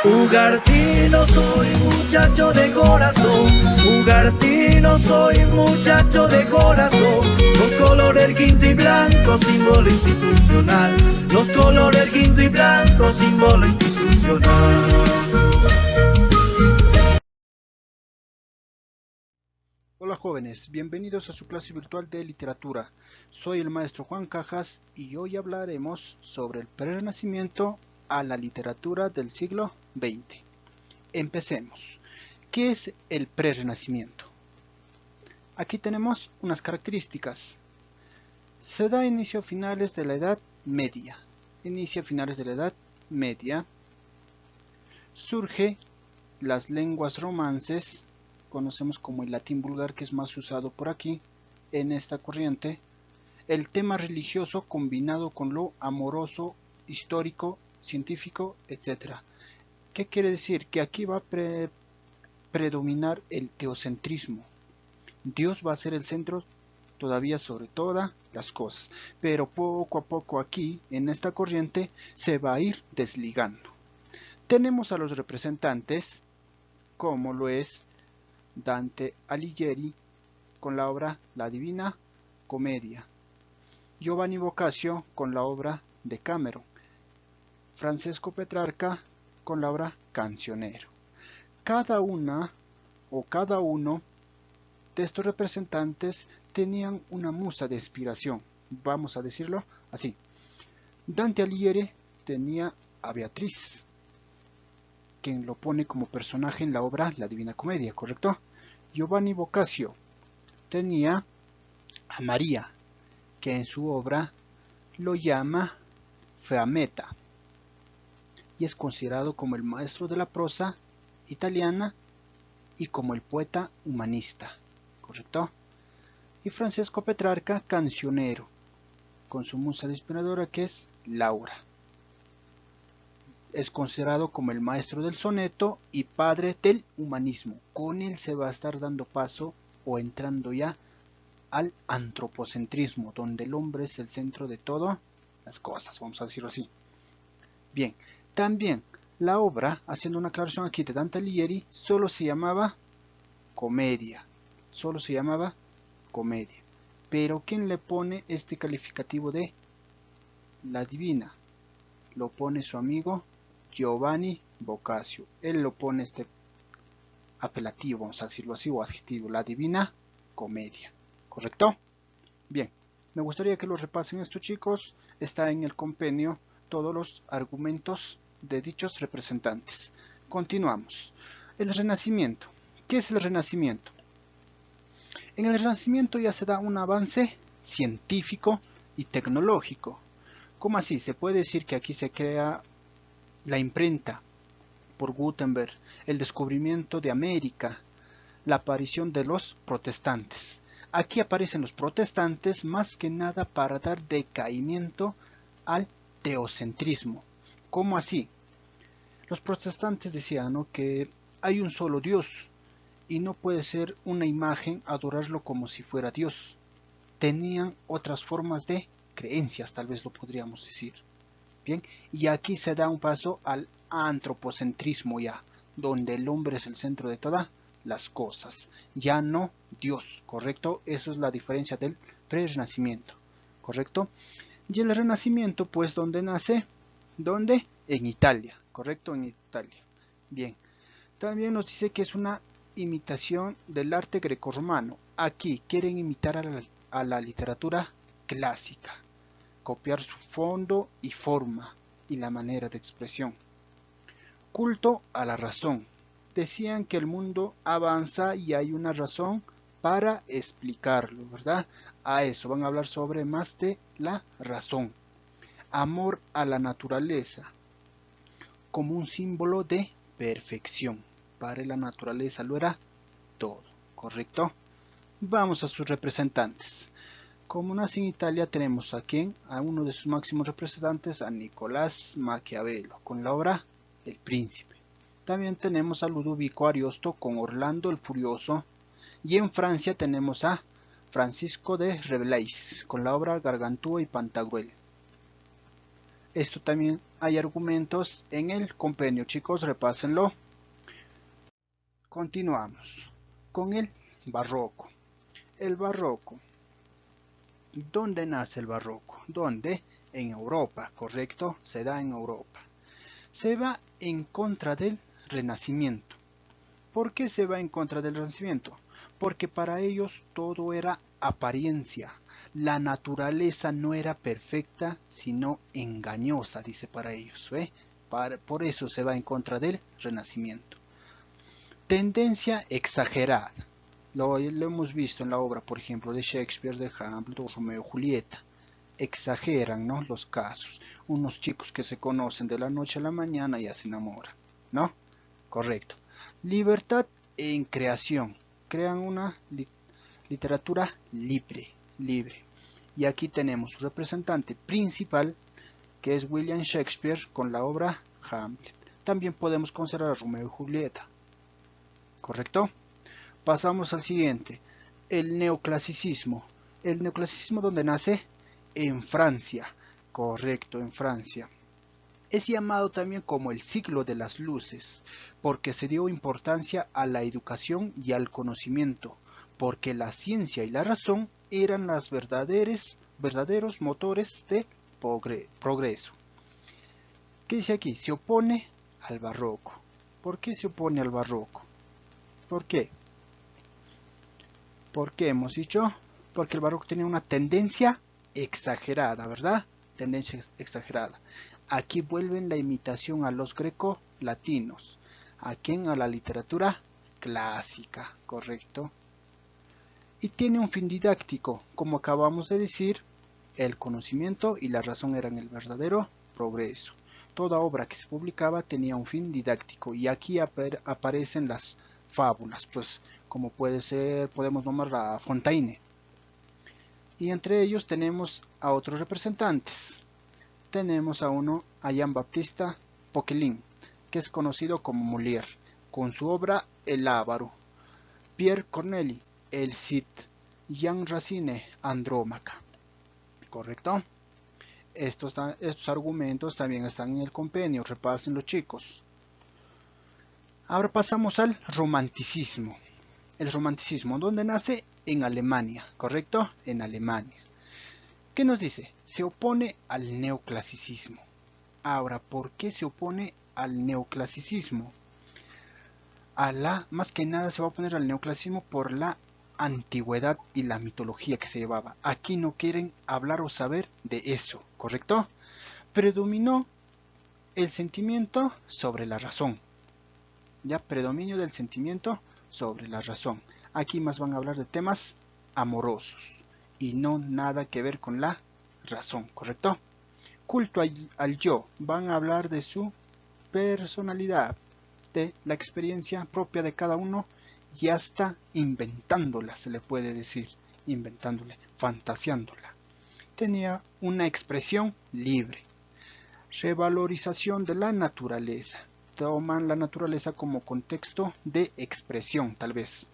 Ugartino soy muchacho de corazón, Ugartino soy muchacho de corazón. Los colores quinto y blanco, símbolo institucional. Los colores quinto y blanco, símbolo institucional. Hola jóvenes, bienvenidos a su clase virtual de literatura. Soy el maestro Juan Cajas y hoy hablaremos sobre el Prerrenacimiento a la literatura del siglo XX. Empecemos. ¿Qué es el Prerrenacimiento? Aquí tenemos unas características. Se da inicio a finales de la Edad Media. Surge las lenguas romances, conocemos como el latín vulgar, que es más usado por aquí, en esta corriente. El tema religioso combinado con lo amoroso, histórico, científico, etc. ¿Qué quiere decir? Que aquí va a predominar el teocentrismo. Dios va a ser el centro todavía sobre todas las cosas, pero poco a poco aquí, en esta corriente, se va a ir desligando. Tenemos a los representantes, como lo es Dante Alighieri con la obra La Divina Comedia, Giovanni Boccaccio con la obra Decameron, Francesco Petrarca con la obra Cancionero. Cada uno de estos representantes tenían una musa de inspiración, vamos a decirlo así. Dante Alighieri tenía a Beatriz, quien lo pone como personaje en la obra La Divina Comedia, ¿correcto? Giovanni Boccaccio tenía a María, que en su obra lo llama Fiammetta, y es considerado como el maestro de la prosa italiana y como el poeta humanista, ¿correcto? Y Francesco Petrarca, Cancionero, con su musa inspiradora que es Laura. Es considerado como el maestro del soneto y padre del humanismo. Con él se va a estar dando paso o entrando ya al antropocentrismo, donde el hombre es el centro de todas las cosas, vamos a decirlo así. Bien, también la obra, haciendo una aclaración aquí de Dante Alighieri, solo se llamaba comedia. Pero ¿quién le pone este calificativo de la divina? Lo pone su amigo Giovanni Boccaccio. Él lo pone este apelativo, vamos a decirlo así, o adjetivo, La Divina Comedia, ¿correcto? Bien, me gustaría que lo repasen esto, chicos. Está en el compendio todos los argumentos de dichos representantes. Continuamos. El Renacimiento. ¿Qué es el Renacimiento? En el Renacimiento ya se da un avance científico y tecnológico. ¿Cómo así? Se puede decir que aquí se crea la imprenta por Gutenberg, el descubrimiento de América, la aparición de los protestantes. Aquí aparecen los protestantes más que nada para dar decaimiento al teocentrismo. ¿Cómo así? Los protestantes decían, ¿no?, que hay un solo Dios y no puede ser una imagen adorarlo como si fuera Dios. Tenían otras formas de creencias, tal vez lo podríamos decir. Bien, y aquí se da un paso al antropocentrismo ya, donde el hombre es el centro de todas las cosas, ya no Dios, ¿correcto? Eso es la diferencia del Prerrenacimiento, ¿correcto? Y el Renacimiento, pues, ¿dónde nace? ¿Dónde? En Italia, ¿correcto? En Italia. Bien, también nos dice que es una imitación del arte grecorromano. Aquí quieren imitar a la literatura clásica, copiar su fondo y forma y la manera de expresión. Culto a la razón. Decían que el mundo avanza y hay una razón para explicarlo, ¿verdad? A eso van a hablar sobre más de la razón. Amor a la naturaleza como un símbolo de perfección. Para la naturaleza lo era todo, ¿correcto? Vamos a sus representantes. Como nace en Italia, tenemos aquí a uno de sus máximos representantes, a Nicolás Maquiavelo, con la obra El Príncipe. También tenemos a Ludovico Ariosto con Orlando el Furioso. Y en Francia tenemos a Francisco de Rabelais, con la obra Gargantúa y Pantagruel. Esto también hay argumentos en el compendio, chicos, repásenlo. Continuamos con el barroco. El barroco. ¿Dónde nace el barroco? ¿Dónde? En Europa, ¿correcto? Se da en Europa. Se va en contra del Renacimiento. ¿Por qué se va en contra del Renacimiento? Porque para ellos todo era apariencia. La naturaleza no era perfecta, sino engañosa, dice para ellos. ¿Ve? Por eso se va en contra del Renacimiento. Tendencia exagerada. Lo hemos visto en la obra, por ejemplo, de Shakespeare, de Hamlet o Romeo y Julieta. Exageran, ¿no?, los casos. Unos chicos que se conocen de la noche a la mañana y ya se enamoran, ¿no? Correcto. Libertad en creación. Crean una literatura libre. Y aquí tenemos su representante principal, que es William Shakespeare, con la obra Hamlet. También podemos considerar a Romeo y Julieta. ¿Correcto? Pasamos al siguiente. El neoclasicismo. El neoclasicismo, ¿dónde nace? En Francia. Correcto, en Francia. Es llamado también como el siglo de las luces, porque se dio importancia a la educación y al conocimiento, porque la ciencia y la razón eran los verdaderos motores de progreso. ¿Qué dice aquí? Se opone al barroco. ¿Por qué se opone al barroco? ¿Por qué? ¿Por qué hemos dicho? Porque el barroco tenía una tendencia exagerada, ¿verdad? Tendencia exagerada. Aquí vuelven la imitación a los greco-latinos. ¿A quién? A la literatura clásica, ¿correcto? Y tiene un fin didáctico, como acabamos de decir, el conocimiento y la razón eran el verdadero progreso. Toda obra que se publicaba tenía un fin didáctico y aquí aparecen las fábulas, pues como podemos nombrar a Fontaine. Y entre ellos tenemos a otros representantes. Tenemos a Jean-Baptiste Poquelin, que es conocido como Molière, con su obra El Avaro. Pierre Corneille, El Cid. Jean Racine, Andrómaca. ¿Correcto? Estos argumentos también están en el compendio, repásenlo, chicos. Ahora pasamos al romanticismo. El romanticismo, ¿dónde nace? En Alemania, ¿correcto? En Alemania. ¿Qué nos dice? Se opone al neoclasicismo. Ahora, ¿por qué se opone al neoclasicismo? Más que nada se va a oponer al neoclasicismo por la antigüedad y la mitología que se llevaba. Aquí no quieren hablar o saber de eso, ¿correcto? Predominó el sentimiento sobre la razón. Ya, predominio del sentimiento sobre la razón. Aquí más van a hablar de temas amorosos y no nada que ver con la razón, ¿correcto? Culto al yo, van a hablar de su personalidad, de la experiencia propia de cada uno y hasta inventándola, se le puede decir, inventándola, fantaseándola. Tenía una expresión libre. Revalorización de la naturaleza. Toman la naturaleza como contexto de expresión, tal vez.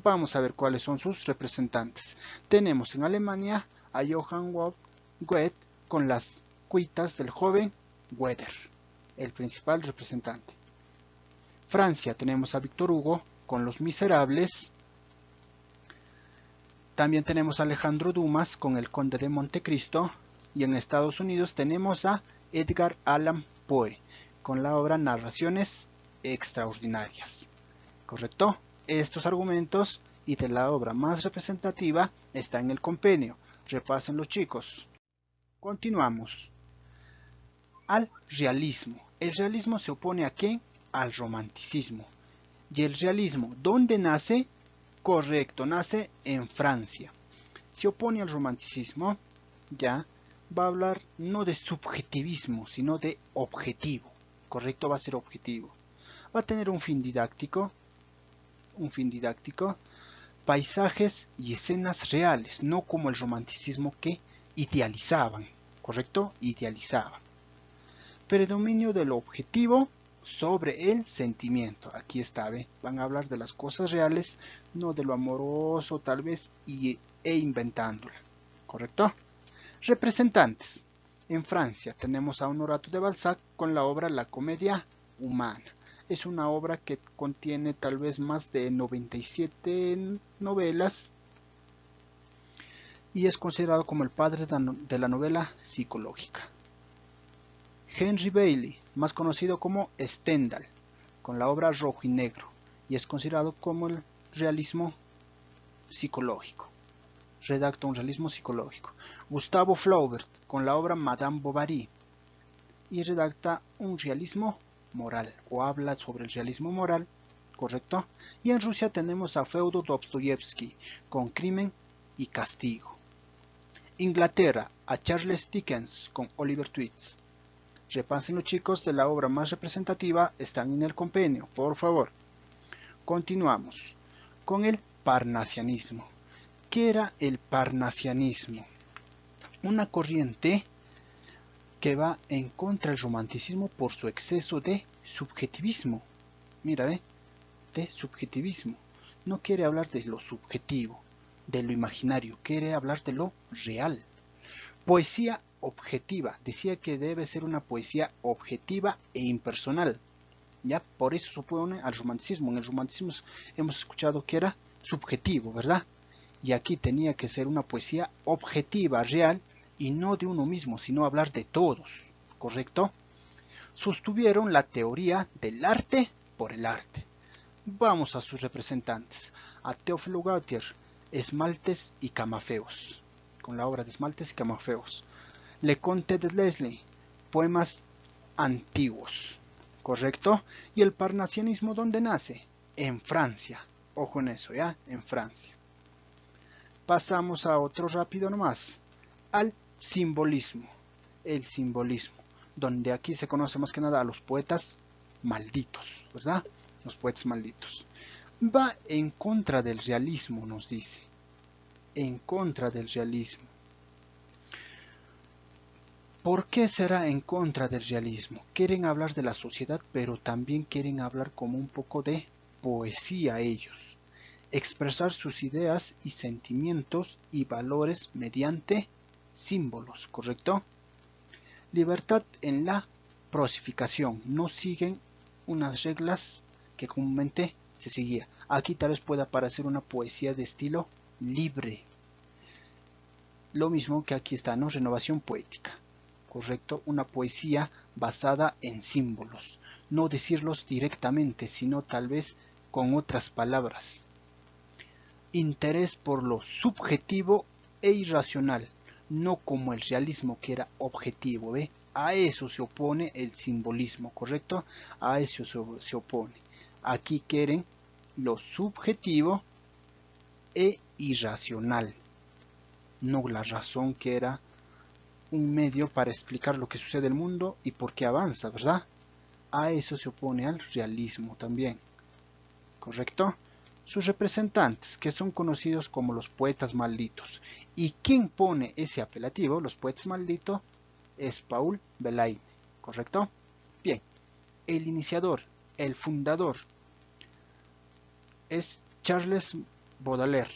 Vamos a ver cuáles son sus representantes. Tenemos en Alemania a Johann Goethe con las cuitas del joven Werther, el principal representante. Francia tenemos a Victor Hugo con Los Miserables. También tenemos a Alejandro Dumas con El Conde de Montecristo. Y en Estados Unidos tenemos a Edgar Allan Poe con la obra Narraciones Extraordinarias. ¿Correcto? Estos argumentos y de la obra más representativa está en el compendio. Repásenlo, chicos. Continuamos. Al realismo. El realismo se opone ¿a qué? Al romanticismo. ¿Y el realismo dónde nace? Correcto, nace en Francia. Se opone al romanticismo, ya va a hablar no de subjetivismo, sino de objetivo. Correcto, va a ser objetivo. Va a tener un fin didáctico, paisajes y escenas reales, no como el romanticismo que idealizaban, ¿correcto? Idealizaban. Predominio del objetivo sobre el sentimiento. Aquí está, ¿ve? Van a hablar de las cosas reales, no de lo amoroso tal vez, e inventándola, ¿correcto? Representantes. En Francia tenemos a Honorato de Balzac con la obra La Comedia Humana. Es una obra que contiene tal vez más de 97 novelas y es considerado como el padre de la novela psicológica. Henry Bailey, más conocido como Stendhal, con la obra Rojo y Negro, y es considerado como el realismo psicológico. Redacta un realismo psicológico. Gustavo Flaubert, con la obra Madame Bovary, y redacta un realismo moral, o habla sobre el realismo moral, ¿correcto? Y en Rusia tenemos a Fyodor Dostoyevsky, con Crimen y Castigo. Inglaterra, a Charles Dickens, con Oliver Twist. Repasen los chicos de la obra más representativa, están en el compendio, por favor. Continuamos con el parnasianismo. ¿Qué era el parnasianismo? Una corriente que va en contra del romanticismo por su exceso de subjetivismo. Mira, de subjetivismo. No quiere hablar de lo subjetivo, de lo imaginario, quiere hablar de lo real. Poesía objetiva, decía que debe ser una poesía objetiva e impersonal. ¿Ya? Por eso se opone al romanticismo. En el romanticismo hemos escuchado que era subjetivo, ¿verdad? Y aquí tenía que ser una poesía objetiva, real, y no de uno mismo, sino hablar de todos, ¿correcto? Sostuvieron la teoría del arte por el arte. Vamos a sus representantes, a Teófilo Gautier, Esmaltes y Camafeos, con la obra de Esmaltes y Camafeos. Le Conte de Leslie, poemas antiguos, ¿correcto? Y el parnasianismo, ¿dónde nace? En Francia, ojo en eso, ¿ya? En Francia. Pasamos a otro rápido nomás, al simbolismo. El simbolismo, donde aquí se conoce más que nada a los poetas malditos, ¿verdad? Los poetas malditos. Va en contra del realismo, nos dice. En contra del realismo. ¿Por qué será en contra del realismo? Quieren hablar de la sociedad, pero también quieren hablar como un poco de poesía ellos. Expresar sus ideas y sentimientos y valores mediante símbolos, ¿correcto? Libertad en la prosificación. No siguen unas reglas que comúnmente se seguía. Aquí tal vez pueda parecer una poesía de estilo libre. Lo mismo que aquí está, ¿no? Renovación poética, ¿correcto? Una poesía basada en símbolos. No decirlos directamente, sino tal vez con otras palabras. Interés por lo subjetivo e irracional, no como el realismo que era objetivo, ¿ve? A eso se opone el simbolismo, ¿correcto? A eso se opone. Aquí quieren lo subjetivo e irracional, no la razón que era un medio para explicar lo que sucede en el mundo y por qué avanza, ¿verdad? A eso se opone al realismo también, ¿correcto? Sus representantes, que son conocidos como los poetas malditos. ¿Y quién pone ese apelativo, los poetas malditos? Es Paul Verlaine, ¿correcto? Bien, el iniciador, el fundador, es Charles Baudelaire,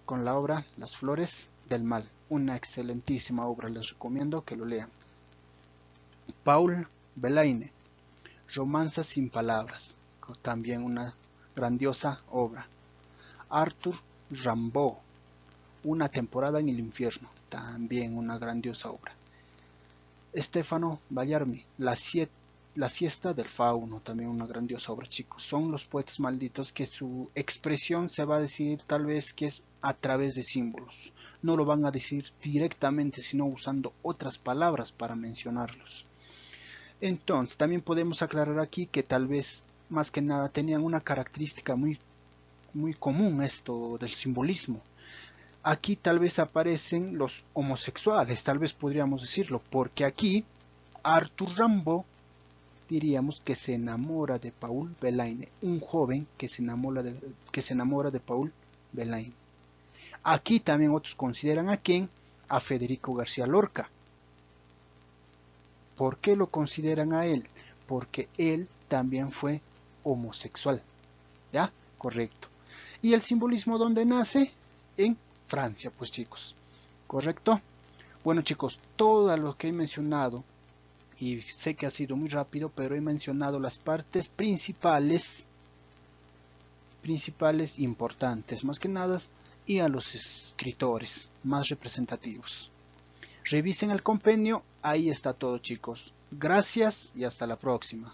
con la obra Las Flores del Mal. Una excelentísima obra, les recomiendo que lo lean. Paul Verlaine, Romanzas sin palabras, también una grandiosa obra. Arthur Rimbaud, Una temporada en el infierno, también una grandiosa obra. Stefano Bellarmine, La siesta del fauno, también una grandiosa obra, chicos. Son los poetas malditos que su expresión se va a decir tal vez que es a través de símbolos. No lo van a decir directamente, sino usando otras palabras para mencionarlos. Entonces, también podemos aclarar aquí que tal vez, más que nada, tenían una característica muy común esto del simbolismo. Aquí tal vez aparecen los homosexuales, tal vez podríamos decirlo, porque aquí Arthur Rimbaud diríamos que se enamora de Paul Verlaine, un joven que se enamora de Paul Verlaine. Aquí también otros consideran a quién, a Federico García Lorca. ¿Por qué lo consideran a él? Porque él también fue homosexual, ¿ya? Correcto. ¿Y el simbolismo dónde nace? En Francia, pues chicos, ¿correcto? Bueno chicos, todo lo que he mencionado, y sé que ha sido muy rápido, pero he mencionado las partes principales importantes más que nada, y a los escritores más representativos. Revisen el compendio, ahí está todo chicos. Gracias y hasta la próxima.